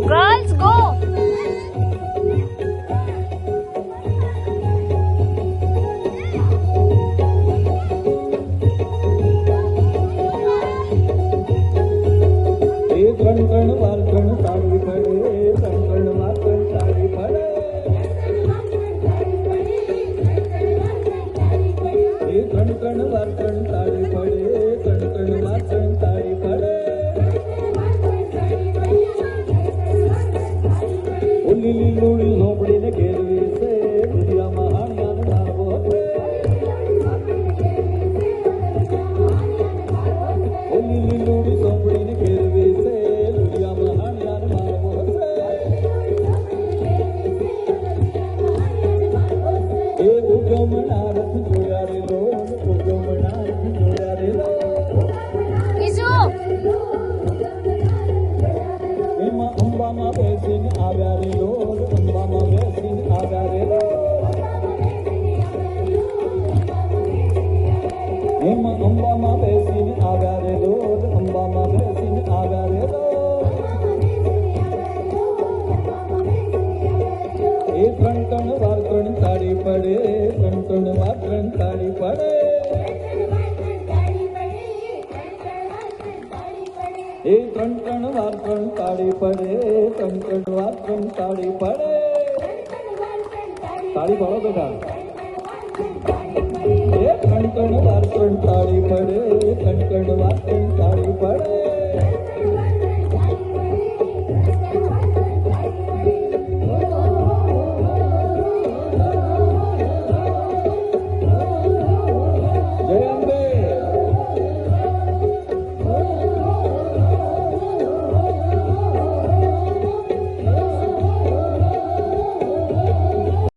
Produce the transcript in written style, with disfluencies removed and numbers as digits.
Girls, go! कण वारकण ताळी पडे कण वारकण ताळी पडे कण वारकण ताळी पडे कण वारकण ताळी पडे उल्ली लुड़ी झोपड़ी ने घेरवी से दुनिया महानिया ने मारबो उल्ली लुड़ी झोपड़ी ने घेरवी से અંબામાં બેસીને આવ્યા રે લોલ અંબામાં બેસીને આવ્યા રે એમાં અંબામાં બેસીને આવ્યા રે લોલ અંબામાં બેસીને આવ્યા રે એ ત્રણ વાર ત્રણ તાળી પડે ત્રણ વાર ત્રણ તાળી પડે એ ત્રણ વાર ત્રણ તાળી પડે ત્રણ વાર ત્રણ તાળી પડે તાળી પાડો બેટા એ ત્રણ વાર ત્રણ તાળી પડે ત્રણ વાર ત્રણ